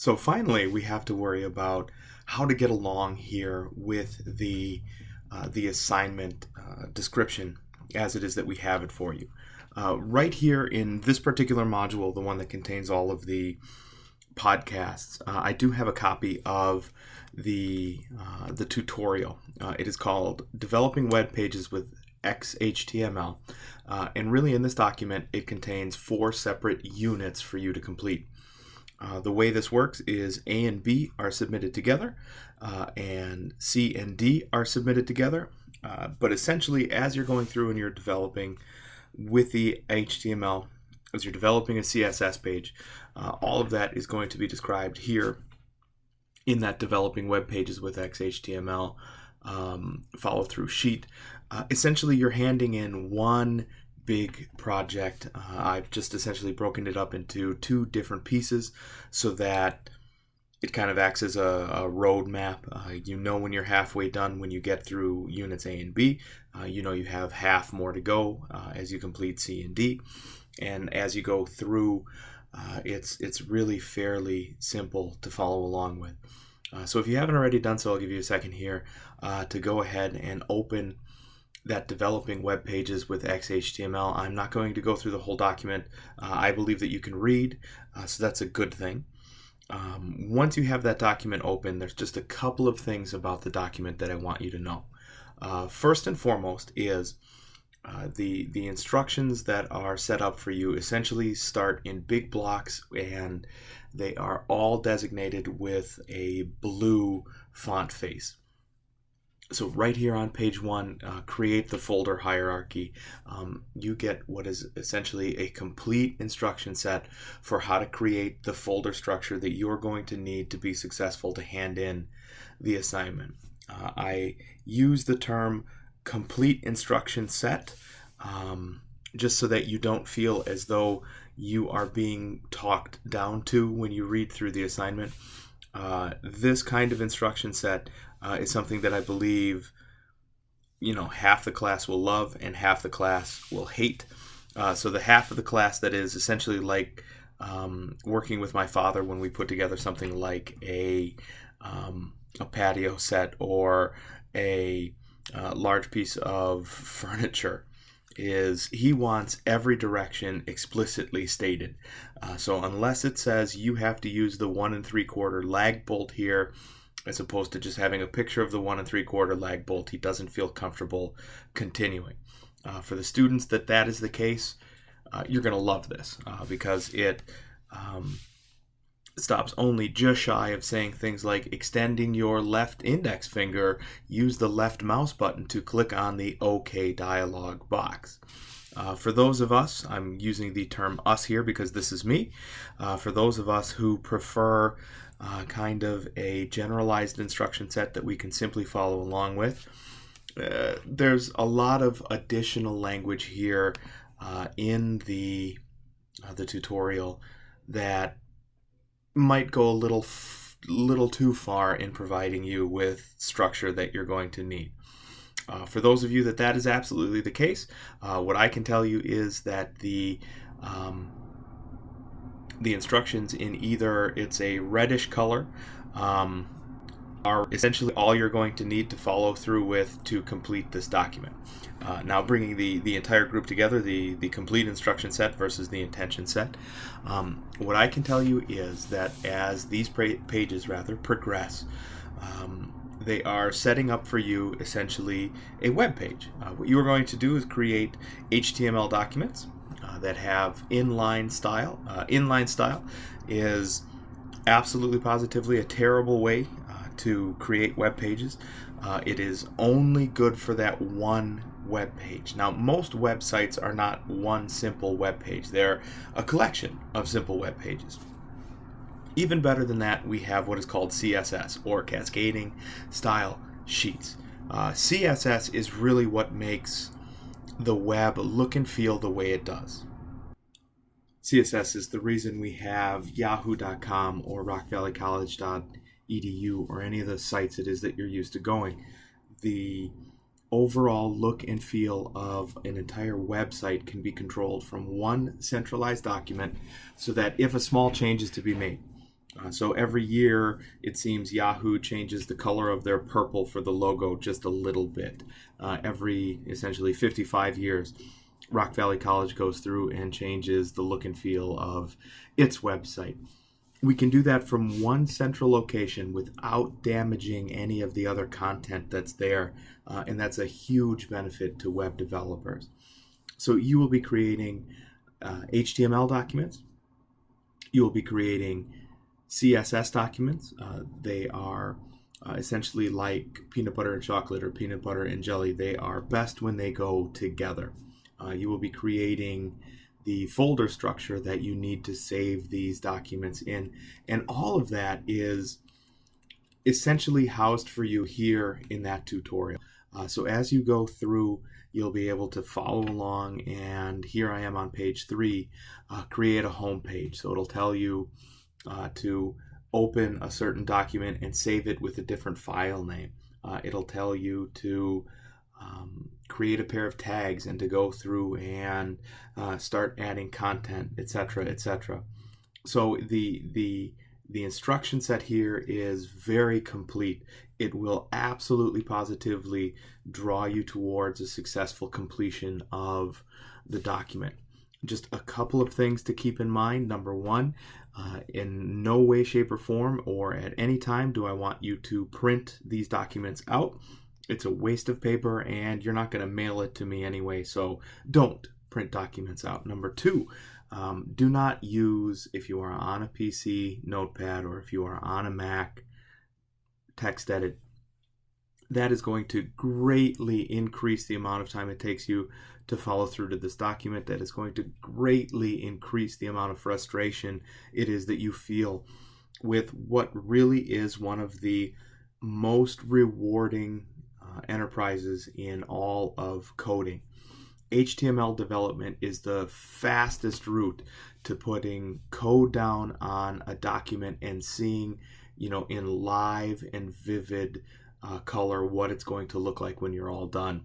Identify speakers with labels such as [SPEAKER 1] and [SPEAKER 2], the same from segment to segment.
[SPEAKER 1] So finally, we have to worry about how to get along here with the assignment description as it is that we have it for you. Right here in this particular module, the one that contains all of the podcasts, I do have a copy of the tutorial. It is called Developing Web Pages with Xhtml. And really in this document, it contains 4 separate units for you to complete. The way this works is A and B are submitted together, and C and D are submitted together. But essentially, as you're going through and you're developing with the HTML, as you're developing a CSS page, all of that is going to be described here in that Developing Web Pages with XHTML follow-through sheet. Essentially, you're handing in one big project. I've just essentially broken it up into 2 different pieces so that it kind of acts as a roadmap. You know when you're halfway done when you get through units A and B. You know you have half more to go as you complete C and D. And as you go through, it's really fairly simple to follow along with. So if you haven't already done so, I'll give you a second here to go ahead and open that Developing Web Pages with XHTML. I'm not going to go through the whole document. I believe that you can read, so that's a good thing. Once you have that document open, there's just a couple of things about the document that I want you to know. First and foremost is the instructions that are set up for you essentially start in big blocks, and they are all designated with a blue font face. So right here on page 1, create the folder hierarchy. You get what is essentially a complete instruction set for how to create the folder structure that you're going to need to be successful to hand in the assignment. I use the term complete instruction set just so that you don't feel as though you are being talked down to when you read through the assignment. This kind of instruction set is something that I believe, half the class will love and half the class will hate. So the half of the class that is essentially like working with my father when we put together something like a patio set or a large piece of furniture, is he wants every direction explicitly stated. So unless it says you have to use the 1 3/4 lag bolt here, as opposed to just having a picture of the 1 3/4 lag bolt, he doesn't feel comfortable continuing. For the students that is the case, you're going to love this because it stops only just shy of saying things like extending your left index finger, use the left mouse button to click on the OK dialog box. For those of us, I'm using the term us here because this is me, for those of us who prefer kind of a generalized instruction set that we can simply follow along with, there's a lot of additional language here in the tutorial that might go a little too far in providing you with structure that you're going to need. For those of you that is absolutely the case, what I can tell you is that the instructions in either it's a reddish color are essentially all you're going to need to follow through with to complete this document. Now bringing the entire group together, the complete instruction set versus the intention set, what I can tell you is that as these pages progress, they are setting up for you essentially a web page. What you are going to do is create HTML documents that have inline style. Inline style is absolutely positively a terrible way to create web pages. It is only good for that one web page. Now, most websites are not one simple web page. They're a collection of simple web pages. Even better than that, we have what is called CSS, or Cascading Style Sheets. CSS is really what makes the web look and feel the way it does. CSS is the reason we have yahoo.com or rockvalleycollege.edu or any of the sites it is that you're used to going. The overall look and feel of an entire website can be controlled from one centralized document so that if a small change is to be made, So every year, it seems Yahoo changes the color of their purple for the logo just a little bit. Every essentially 55 years, Rock Valley College goes through and changes the look and feel of its website. We can do that from one central location without damaging any of the other content that's there, and that's a huge benefit to web developers. So you will be creating HTML documents. You will be creating CSS documents. They are essentially like peanut butter and chocolate or peanut butter and jelly. They are best when they go together. You will be creating the folder structure that you need to save these documents in. And all of that is essentially housed for you here in that tutorial. So as you go through, you'll be able to follow along. And here I am on page 3, create a home page. So it'll tell you to open a certain document and save it with a different file name. It'll tell you to create a pair of tags and to go through and start adding content, etc., etc. So the instruction set here is very complete. It will absolutely positively draw you towards a successful completion of the document. Just a couple of things to keep in mind. Number one, in no way, shape, or form, or at any time do I want you to print these documents out. It's a waste of paper, and you're not going to mail it to me anyway, so don't print documents out. Number two, do not use, if you are on a PC, Notepad, or if you are on a Mac, TextEdit. That is going to greatly increase the amount of time it takes you to follow through to this document. That is going to greatly increase the amount of frustration it is that you feel with what really is one of the most rewarding enterprises in all of coding. HTML development is the fastest route to putting code down on a document and seeing, in live and vivid color what it's going to look like when you're all done.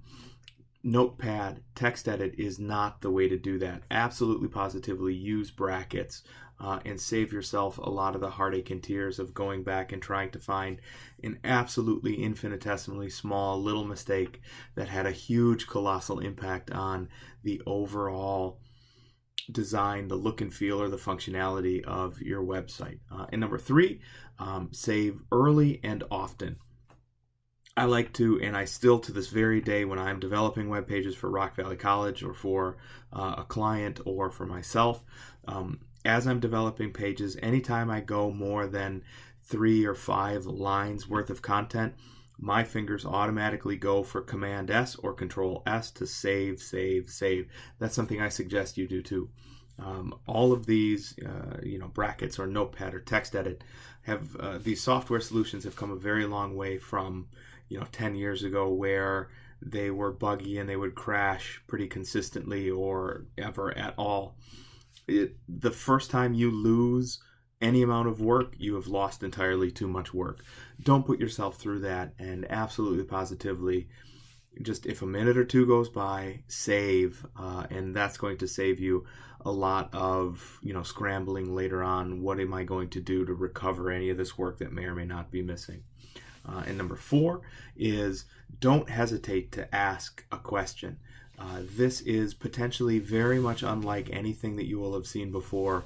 [SPEAKER 1] Notepad, TextEdit is not the way to do that. Absolutely positively use brackets and save yourself a lot of the heartache and tears of going back and trying to find an absolutely infinitesimally small little mistake that had a huge colossal impact on the overall design, the look and feel, or the functionality of your website. And number 3, save early and often. I like to, and I still to this very day when I'm developing web pages for Rock Valley College or for a client or for myself, as I'm developing pages, anytime I go more than 3 or 5 lines worth of content, my fingers automatically go for Command S or Control S to save. That's something I suggest you do too. All of these, brackets or Notepad or TextEdit have these software solutions have come a very long way from 10 years ago where they were buggy and they would crash pretty consistently or ever at all. The first time you lose any amount of work, you have lost entirely too much work. Don't put yourself through that, and absolutely positively, just if a minute or two goes by, save, and that's going to save you a lot of scrambling later on. What am I going to do to recover any of this work that may or may not be missing? And number 4 is don't hesitate to ask a question. This is potentially very much unlike anything that you will have seen before.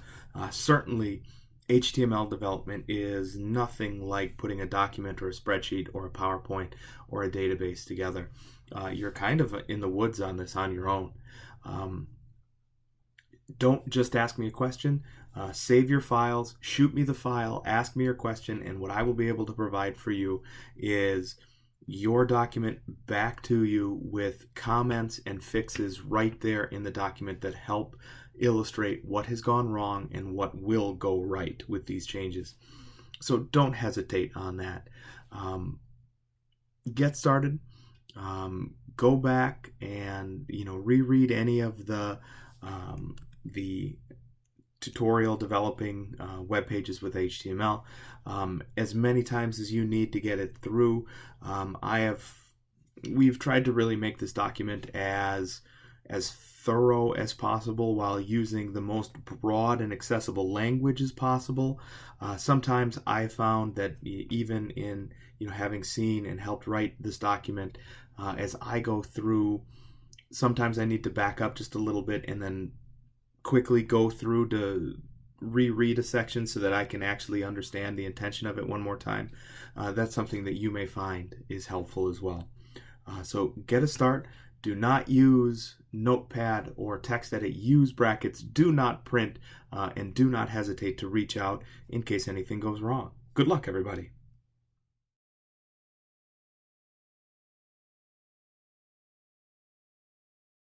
[SPEAKER 1] Certainly, HTML development is nothing like putting a document or a spreadsheet or a PowerPoint or a database together. You're kind of in the woods on this on your own. Don't just ask me a question. Save your files, shoot me the file, ask me your question, and what I will be able to provide for you is your document back to you with comments and fixes right there in the document that help illustrate what has gone wrong and what will go right with these changes. So don't hesitate on that. Get started. Go back and reread any of the tutorial developing web pages with HTML as many times as you need to get it through. We've tried to really make this document as as thorough as possible while using the most broad and accessible language as possible. Sometimes I found that even in having seen and helped write this document, as I go through, sometimes I need to back up just a little bit and then quickly go through to reread a section so that I can actually understand the intention of it one more time. That's something that you may find is helpful as well. So get a start. Do not use Notepad or TextEdit. Use brackets. Do not print, and do not hesitate to reach out in case anything goes wrong. Good luck, everybody.